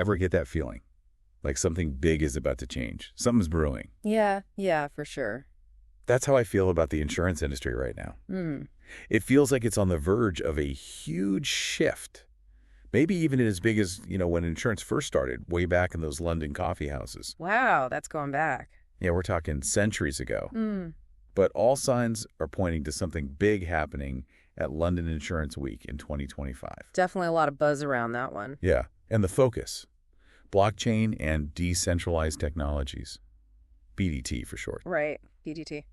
ever get that feeling? Like something big is about to change. Something's brewing. Yeah, for sure. That's how I feel about the insurance industry right now. Mm. It feels like it's on the verge of a huge shift. Maybe even as big as, when insurance first started, way back in those London coffee houses. Wow, that's going back. Yeah, we're talking centuries ago. Mm. But all signs are pointing to something big happening at London Insurance Week in 2025. Definitely a lot of buzz around that one. Yeah, and the focus, blockchain and decentralized technologies. BDT for short. Right, BDT.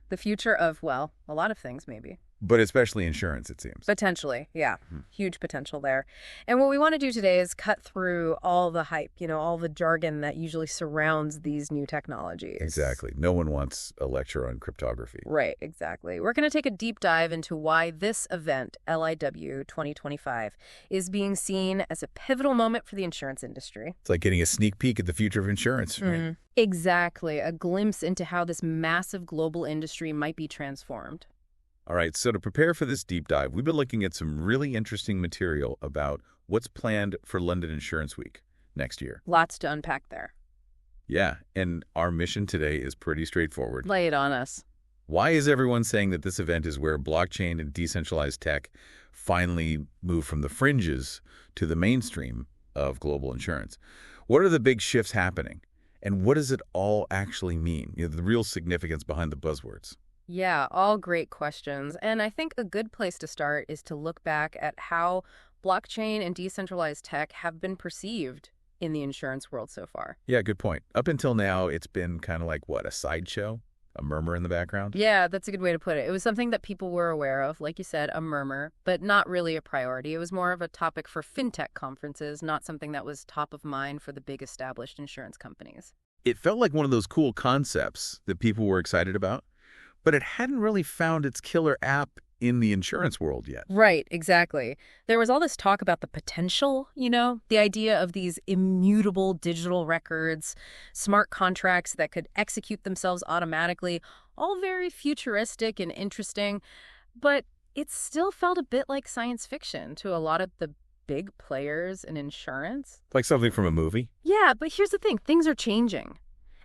The future of, well, a lot of things maybe. But especially insurance, it seems. Potentially, yeah. Huge potential there. And what we want to do today is cut through all the hype, all the jargon that usually surrounds these new technologies. Exactly. No one wants a lecture on cryptography. Right, exactly. We're going to take a deep dive into why this event, LIW 2025, is being seen as a pivotal moment for the insurance industry. It's like getting a sneak peek at the future of insurance, right? Exactly. A glimpse into how this massive global industry might be transformed. All right, so to prepare for this deep dive, we've been looking at some really interesting material about what's planned for London Insurance Week next year. Lots to unpack there. Yeah, and our mission today is pretty straightforward. Lay it on us. Why is everyone saying that this event is where blockchain and decentralized tech finally move from the fringes to the mainstream of global insurance? What are the big shifts happening? And what does it all actually mean? The real significance behind the buzzwords. Yeah, all great questions. And I think a good place to start is to look back at how blockchain and decentralized tech have been perceived in the insurance world so far. Yeah, good point. Up until now, it's been kind of like, a sideshow? A murmur in the background? Yeah, that's a good way to put it. It was something that people were aware of, like you said, a murmur, but not really a priority. It was more of a topic for fintech conferences, not something that was top of mind for the big established insurance companies. It felt like one of those cool concepts that people were excited about, but it hadn't really found its killer app in the insurance world yet. Right, exactly. There was all this talk about the potential, the idea of these immutable digital records, smart contracts that could execute themselves automatically, all very futuristic and interesting, but it still felt a bit like science fiction to a lot of the big players in insurance. Like something from a movie? Yeah, but here's the thing. Things are changing,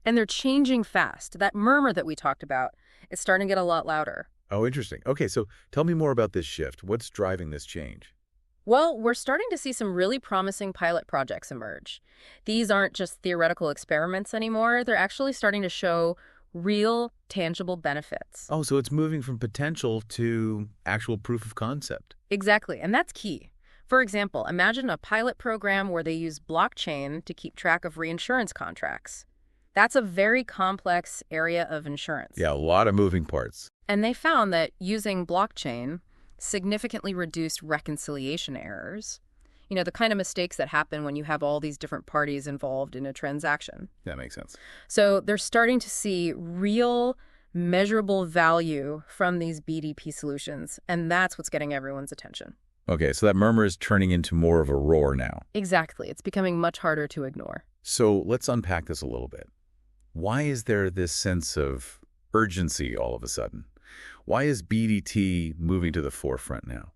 and they're changing fast. That murmur that we talked about is starting to get a lot louder. Oh, interesting. Okay, so tell me more about this shift. What's driving this change? Well, we're starting to see some really promising pilot projects emerge. These aren't just theoretical experiments anymore. They're actually starting to show real, tangible benefits. Oh, so it's moving from potential to actual proof of concept. Exactly, and that's key. For example, imagine a pilot program where they use blockchain to keep track of reinsurance contracts. That's a very complex area of insurance. Yeah, a lot of moving parts. And they found that using blockchain significantly reduced reconciliation errors. The kind of mistakes that happen when you have all these different parties involved in a transaction. That makes sense. So they're starting to see real, measurable value from these BDP solutions, and that's what's getting everyone's attention. Okay, so that murmur is turning into more of a roar now. Exactly. It's becoming much harder to ignore. So let's unpack this a little bit. Why is there this sense of urgency all of a sudden? Why is BDT moving to the forefront now?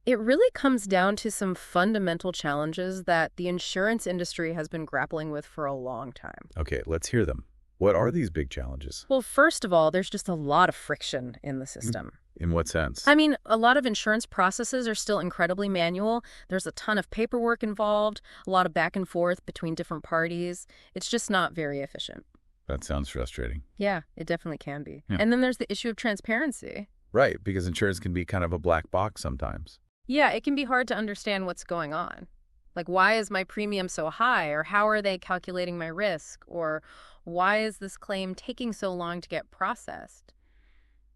It really comes down to some fundamental challenges that the insurance industry has been grappling with for a long time. Okay, let's hear them. What are these big challenges? Well, first of all, there's just a lot of friction in the system. In what sense? I mean, a lot of insurance processes are still incredibly manual. There's a ton of paperwork involved, a lot of back and forth between different parties. It's just not very efficient. That sounds frustrating. Yeah, it definitely can be. Yeah. And then there's the issue of transparency. Right, because insurance can be kind of a black box sometimes. Yeah, it can be hard to understand what's going on. Like, why is my premium so high? Or how are they calculating my risk? Or why is this claim taking so long to get processed?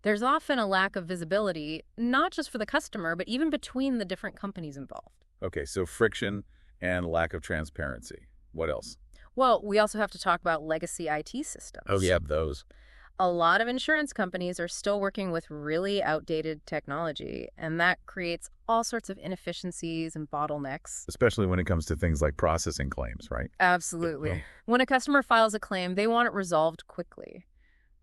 There's often a lack of visibility, not just for the customer, but even between the different companies involved. Okay, so friction and lack of transparency. What else? Well, we also have to talk about legacy IT systems. Oh, yeah, those. A lot of insurance companies are still working with really outdated technology, and that creates all sorts of inefficiencies and bottlenecks. Especially when it comes to things like processing claims, right? Absolutely. When a customer files a claim, they want it resolved quickly.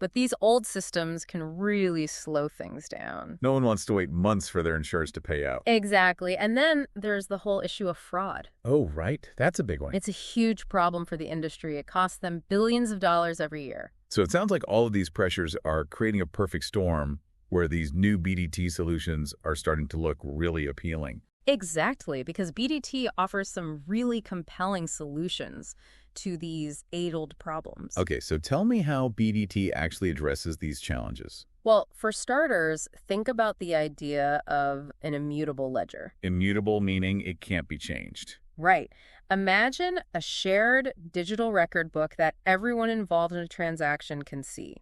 But these old systems can really slow things down. No one wants to wait months for their insurance to pay out. Exactly. And then there's the whole issue of fraud. Oh, right. That's a big one. It's a huge problem for the industry. It costs them billions of dollars every year. So it sounds like all of these pressures are creating a perfect storm where these new BDT solutions are starting to look really appealing. Exactly, because BDT offers some really compelling solutions to these age-old problems. Okay, so tell me how BDT actually addresses these challenges. Well, for starters, think about the idea of an immutable ledger. Immutable meaning it can't be changed. Right. Imagine a shared digital record book that everyone involved in a transaction can see,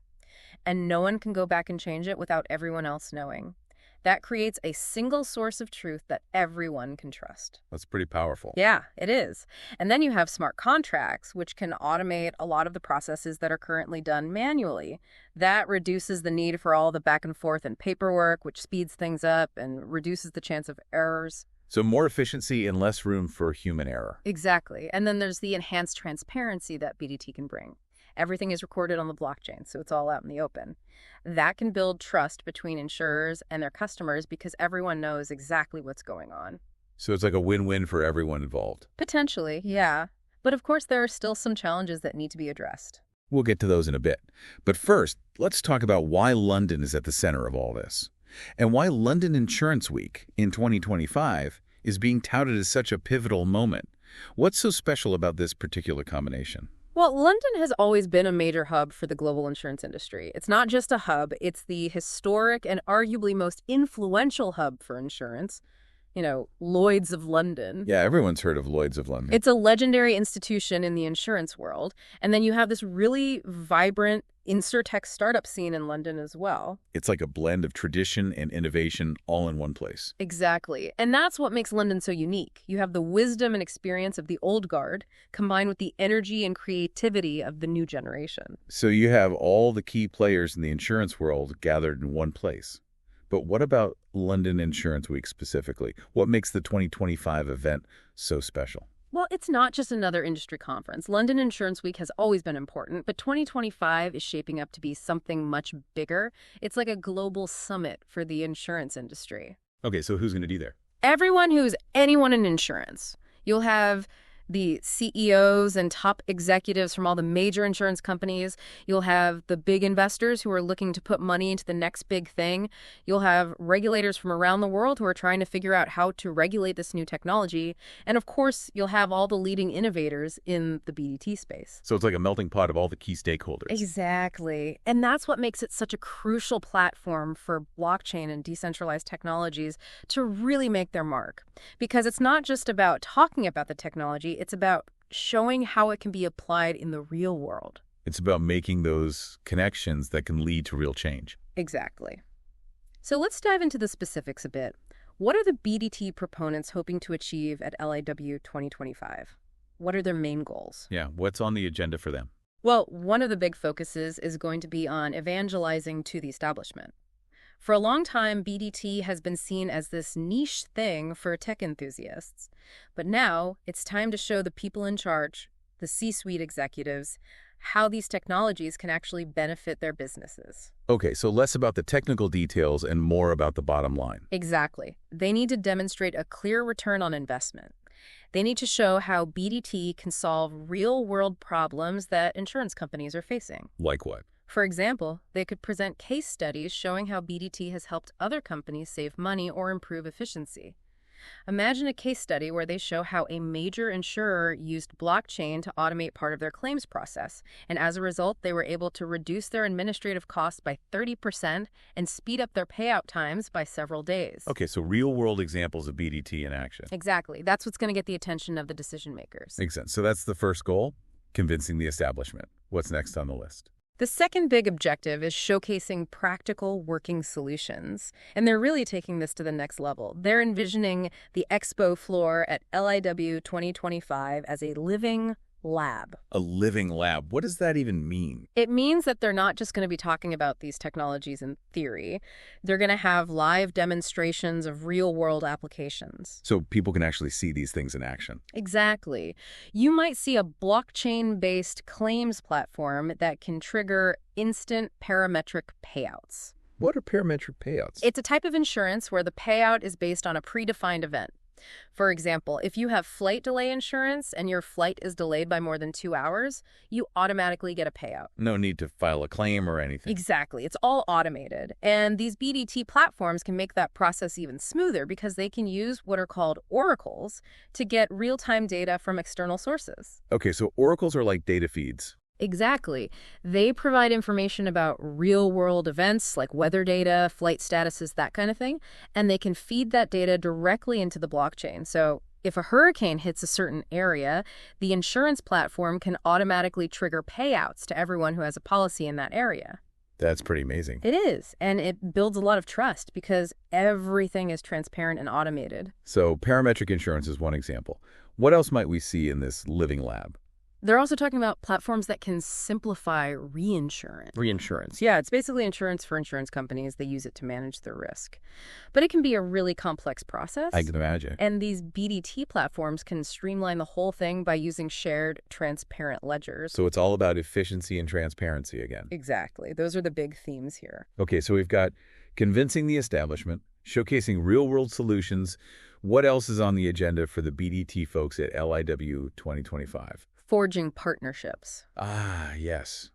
and no one can go back and change it without everyone else knowing. That creates a single source of truth that everyone can trust. That's pretty powerful. Yeah, it is. And then you have smart contracts, which can automate a lot of the processes that are currently done manually. That reduces the need for all the back and forth and paperwork, which speeds things up and reduces the chance of errors. So more efficiency and less room for human error. Exactly. And then there's the enhanced transparency that BDT can bring. Everything is recorded on the blockchain, so it's all out in the open. That can build trust between insurers and their customers because everyone knows exactly what's going on. So it's like a win-win for everyone involved. Potentially, yeah. But of course, there are still some challenges that need to be addressed. We'll get to those in a bit. But first, let's talk about why London is at the center of all this, and why London Insurance Week in 2025 is being touted as such a pivotal moment. What's so special about this particular combination? Well, London has always been a major hub for the global insurance industry. It's not just a hub, it's the historic and arguably most influential hub for insurance. You know, Lloyd's of London. Yeah, everyone's heard of Lloyd's of London. It's a legendary institution in the insurance world. And then you have this really vibrant insurtech startup scene in London as well. It's like a blend of tradition and innovation all in one place. Exactly. And that's what makes London so unique. You have the wisdom and experience of the old guard combined with the energy and creativity of the new generation. So you have all the key players in the insurance world gathered in one place. But what about London Insurance Week specifically? What makes the 2025 event so special? Well, it's not just another industry conference. London Insurance Week has always been important, but 2025 is shaping up to be something much bigger. It's like a global summit for the insurance industry. Okay, so who's going to be there? Everyone who's anyone in insurance. You'll have the CEOs and top executives from all the major insurance companies. You'll have the big investors who are looking to put money into the next big thing. You'll have regulators from around the world who are trying to figure out how to regulate this new technology. And of course, you'll have all the leading innovators in the BDT space. So it's like a melting pot of all the key stakeholders. Exactly. And that's what makes it such a crucial platform for blockchain and decentralized technologies to really make their mark. Because it's not just about talking about the technology, it's about showing how it can be applied in the real world. It's about making those connections that can lead to real change. Exactly. So let's dive into the specifics a bit. What are the BDT proponents hoping to achieve at LIW 2025? What are their main goals? Yeah, what's on the agenda for them? Well, one of the big focuses is going to be on evangelizing to the establishment. For a long time, BDT has been seen as this niche thing for tech enthusiasts. But now, it's time to show the people in charge, the C-suite executives, how these technologies can actually benefit their businesses. Okay, so less about the technical details and more about the bottom line. Exactly. They need to demonstrate a clear return on investment. They need to show how BDT can solve real-world problems that insurance companies are facing. Like what? For example, they could present case studies showing how BDT has helped other companies save money or improve efficiency. Imagine a case study where they show how a major insurer used blockchain to automate part of their claims process, and as a result, they were able to reduce their administrative costs by 30% and speed up their payout times by several days. Okay, so real-world examples of BDT in action. Exactly. That's what's going to get the attention of the decision makers. Makes sense. So that's the first goal, convincing the establishment. What's next on the list? The second big objective is showcasing practical working solutions, and they're really taking this to the next level. They're envisioning the expo floor at LIW 2025 as a living, lab. A living lab. What does that even mean? It means that they're not just going to be talking about these technologies in theory. They're going to have live demonstrations of real-world applications. So people can actually see these things in action. Exactly. You might see a blockchain-based claims platform that can trigger instant parametric payouts. What are parametric payouts? It's a type of insurance where the payout is based on a predefined event. For example, if you have flight delay insurance and your flight is delayed by more than 2 hours, you automatically get a payout. No need to file a claim or anything. Exactly. It's all automated. And these BDT platforms can make that process even smoother because they can use what are called oracles to get real-time data from external sources. Okay, so oracles are like data feeds. Exactly. They provide information about real-world events like weather data, flight statuses, that kind of thing, and they can feed that data directly into the blockchain. So if a hurricane hits a certain area, the insurance platform can automatically trigger payouts to everyone who has a policy in that area. That's pretty amazing. It is, and it builds a lot of trust because everything is transparent and automated. So parametric insurance is one example. What else might we see in this living lab? They're also talking about platforms that can simplify reinsurance. Reinsurance. Yeah, it's basically insurance for insurance companies. They use it to manage their risk. But it can be a really complex process. I can imagine. And these BDT platforms can streamline the whole thing by using shared, transparent ledgers. So it's all about efficiency and transparency again. Exactly. Those are the big themes here. Okay, so we've got convincing the establishment, showcasing real-world solutions. What else is on the agenda for the BDT folks at LIW 2025? Forging partnerships. Ah, yes.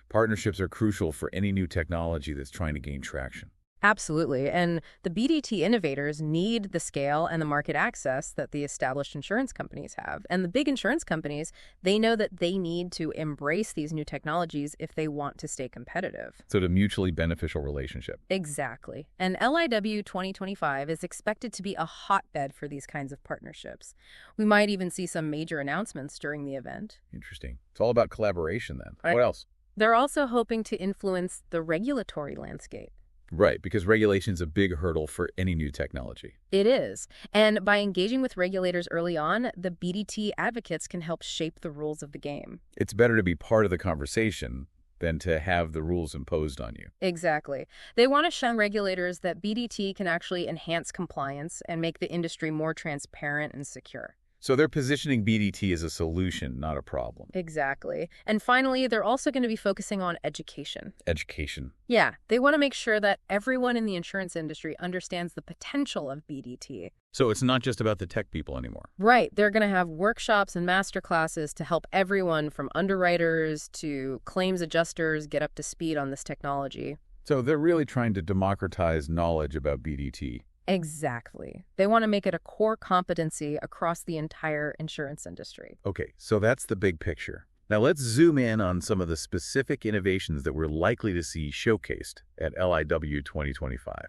Partnerships are crucial for any new technology that's trying to gain traction. Absolutely. And the BDT innovators need the scale and the market access that the established insurance companies have. And the big insurance companies, they know that they need to embrace these new technologies if they want to stay competitive. So it's a mutually beneficial relationship. Exactly. And LIW 2025 is expected to be a hotbed for these kinds of partnerships. We might even see some major announcements during the event. Interesting. It's all about collaboration then. Right. What else? They're also hoping to influence the regulatory landscape. Right, because regulation is a big hurdle for any new technology. It is. And by engaging with regulators early on, the BDT advocates can help shape the rules of the game. It's better to be part of the conversation than to have the rules imposed on you. Exactly. They want to show regulators that BDT can actually enhance compliance and make the industry more transparent and secure. So they're positioning BDT as a solution, not a problem. Exactly. And finally, they're also going to be focusing on education. Education. Yeah, they want to make sure that everyone in the insurance industry understands the potential of BDT. So it's not just about the tech people anymore. Right. They're going to have workshops and master classes to help everyone from underwriters to claims adjusters get up to speed on this technology. So they're really trying to democratize knowledge about BDT. Exactly. They want to make it a core competency across the entire insurance industry. Okay, so that's the big picture. Now let's zoom in on some of the specific innovations that we're likely to see showcased at LIW 2025.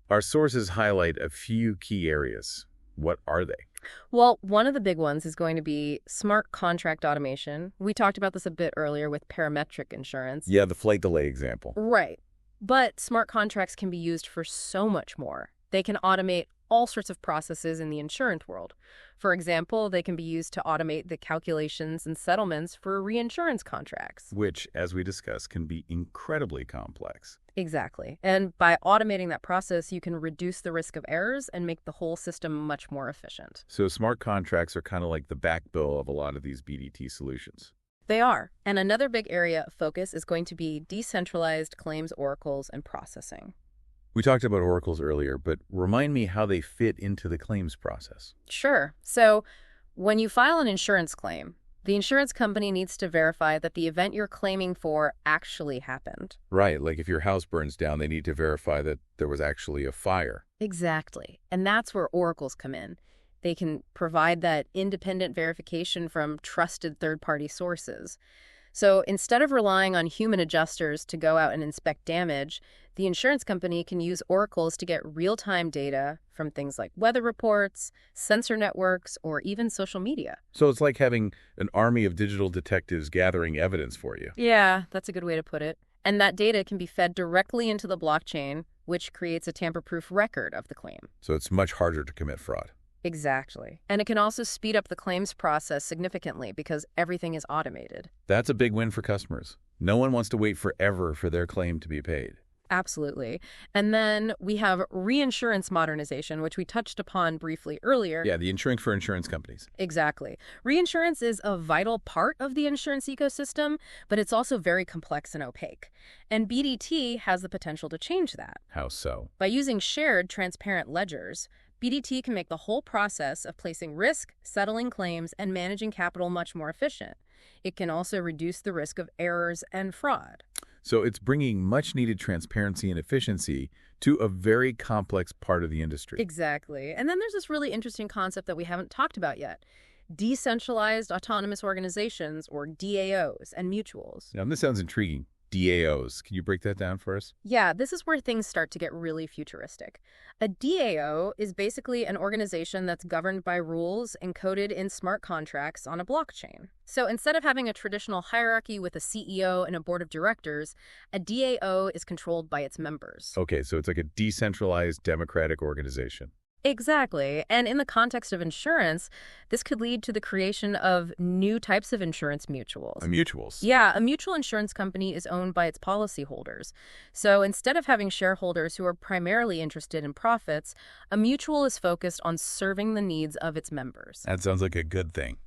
Our sources highlight a few key areas. What are they? Well, one of the big ones is going to be smart contract automation. We talked about this a bit earlier with parametric insurance. Yeah, the flight delay example. Right. But smart contracts can be used for so much more. They can automate all sorts of processes in the insurance world. For example, they can be used to automate the calculations and settlements for reinsurance contracts. Which, as we discussed, can be incredibly complex. Exactly. And by automating that process, you can reduce the risk of errors and make the whole system much more efficient. So smart contracts are kind of like the backbone of a lot of these BDT solutions. They are. And another big area of focus is going to be decentralized claims oracles and processing. We talked about oracles earlier, but remind me how they fit into the claims process. Sure. So when you file an insurance claim, the insurance company needs to verify that the event you're claiming for actually happened. Right, like if your house burns down, they need to verify that there was actually a fire. Exactly. And that's where oracles come in. They can provide that independent verification from trusted third-party sources. So instead of relying on human adjusters to go out and inspect damage, the insurance company can use oracles to get real-time data from things like weather reports, sensor networks, or even social media. So it's like having an army of digital detectives gathering evidence for you. Yeah, that's a good way to put it. And that data can be fed directly into the blockchain, which creates a tamper-proof record of the claim. So it's much harder to commit fraud. Exactly. And it can also speed up the claims process significantly because everything is automated. That's a big win for customers. No one wants to wait forever for their claim to be paid. Absolutely. And then we have reinsurance modernization, which we touched upon briefly earlier. Yeah, the insuring for insurance companies. Exactly. Reinsurance is a vital part of the insurance ecosystem, but it's also very complex and opaque. And BDT has the potential to change that. How so? By using shared, transparent ledgers, BDT can make the whole process of placing risk, settling claims, and managing capital much more efficient. It can also reduce the risk of errors and fraud. So it's bringing much-needed transparency and efficiency to a very complex part of the industry. Exactly. And then there's this really interesting concept that we haven't talked about yet. Decentralized autonomous organizations, or DAOs, and mutuals. Now, this sounds intriguing. DAOs. Can you break that down for us? Yeah, this is where things start to get really futuristic. A DAO is basically an organization that's governed by rules encoded in smart contracts on a blockchain. So instead of having a traditional hierarchy with a CEO and a board of directors, a DAO is controlled by its members. Okay, so it's like a decentralized democratic organization. Exactly. And in the context of insurance, this could lead to the creation of new types of insurance mutuals. Mutuals? Yeah, a mutual insurance company is owned by its policyholders. So instead of having shareholders who are primarily interested in profits, a mutual is focused on serving the needs of its members. That sounds like a good thing.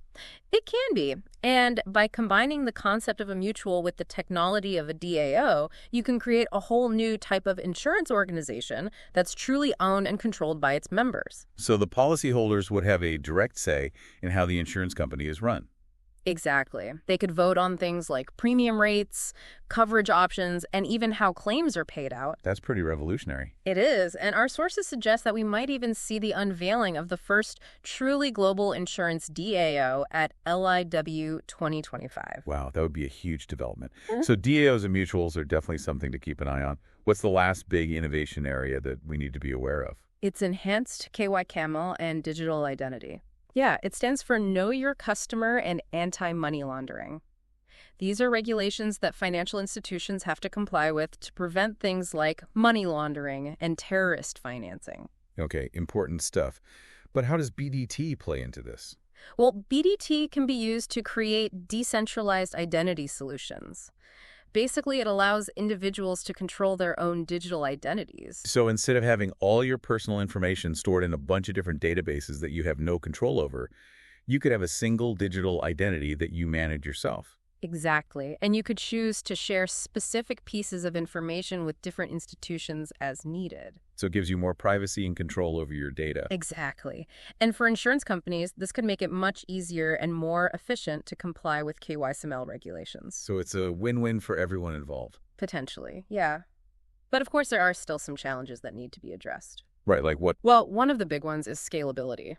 It can be. And by combining the concept of a mutual with the technology of a DAO, you can create a whole new type of insurance organization that's truly owned and controlled by its members. So the policyholders would have a direct say in how the insurance company is run. Exactly. They could vote on things like premium rates, coverage options, and even how claims are paid out. That's pretty revolutionary. It is, and our sources suggest that we might even see the unveiling of the first truly global insurance DAO at LIW 2025. Wow, that would be a huge development. So DAOs and mutuals are definitely something to keep an eye on. What's the last big innovation area that we need to be aware of? It's enhanced KYCAML and digital identity. Yeah, it stands for Know Your Customer and Anti-Money Laundering. These are regulations that financial institutions have to comply with to prevent things like money laundering and terrorist financing. Okay, important stuff. But how does BDT play into this? Well, BDT can be used to create decentralized identity solutions. Basically, it allows individuals to control their own digital identities. So instead of having all your personal information stored in a bunch of different databases that you have no control over, you could have a single digital identity that you manage yourself. Exactly. And you could choose to share specific pieces of information with different institutions as needed. So it gives you more privacy and control over your data. Exactly. And for insurance companies, this could make it much easier and more efficient to comply with KYCML regulations. So it's a win-win for everyone involved. Potentially, yeah. But of course, there are still some challenges that need to be addressed. Right, like what? Well, one of the big ones is scalability.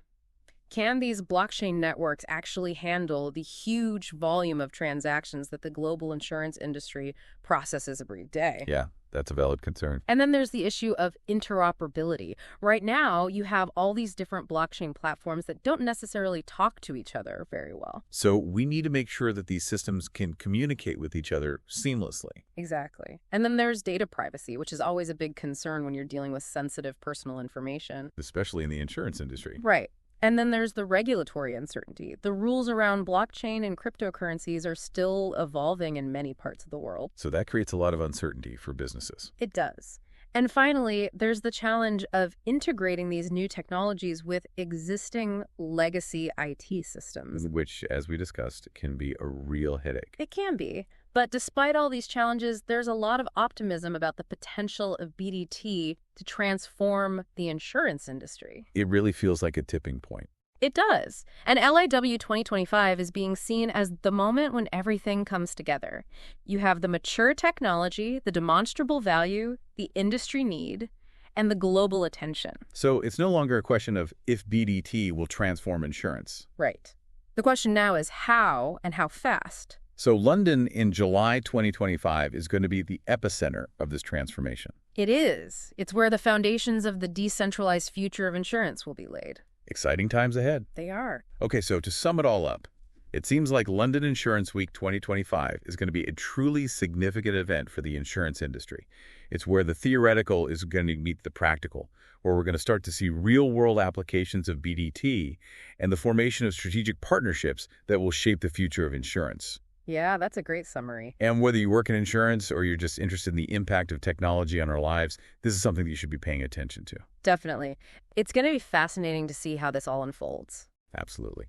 Can these blockchain networks actually handle the huge volume of transactions that the global insurance industry processes every day? Yeah, that's a valid concern. And then there's the issue of interoperability. Right now, you have all these different blockchain platforms that don't necessarily talk to each other very well. So we need to make sure that these systems can communicate with each other seamlessly. Exactly. And then there's data privacy, which is always a big concern when you're dealing with sensitive personal information. Especially in the insurance industry. Right. And then there's the regulatory uncertainty. The rules around blockchain and cryptocurrencies are still evolving in many parts of the world. So that creates a lot of uncertainty for businesses. It does. And finally, there's the challenge of integrating these new technologies with existing legacy IT systems. Which, as we discussed, can be a real headache. It can be. But despite all these challenges, there's a lot of optimism about the potential of BDT to transform the insurance industry. It really feels like a tipping point. It does. And LIW 2025 is being seen as the moment when everything comes together. You have the mature technology, the demonstrable value, the industry need, and the global attention. So it's no longer a question of if BDT will transform insurance. Right. The question now is how and how fast. So London in July 2025 is going to be the epicenter of this transformation. It is. It's where the foundations of the decentralized future of insurance will be laid. Exciting times ahead. They are. Okay, so to sum it all up, it seems like London Insurance Week 2025 is going to be a truly significant event for the insurance industry. It's where the theoretical is going to meet the practical, where we're going to start to see real-world applications of BDT and the formation of strategic partnerships that will shape the future of insurance. Yeah, that's a great summary. And whether you work in insurance or you're just interested in the impact of technology on our lives, this is something that you should be paying attention to. Definitely. It's going to be fascinating to see how this all unfolds. Absolutely.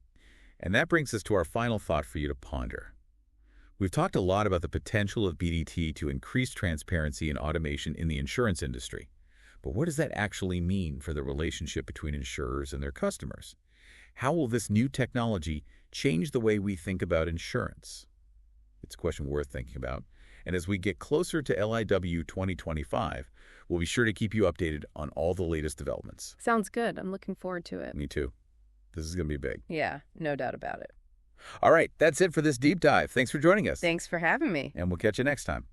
And that brings us to our final thought for you to ponder. We've talked a lot about the potential of BDT to increase transparency and automation in the insurance industry. But what does that actually mean for the relationship between insurers and their customers? How will this new technology change the way we think about insurance? It's a question worth thinking about. And as we get closer to LIW 2025, we'll be sure to keep you updated on all the latest developments. Sounds good. I'm looking forward to it. Me too. This is going to be big. Yeah, no doubt about it. All right, that's it for this deep dive. Thanks for joining us. Thanks for having me. And we'll catch you next time.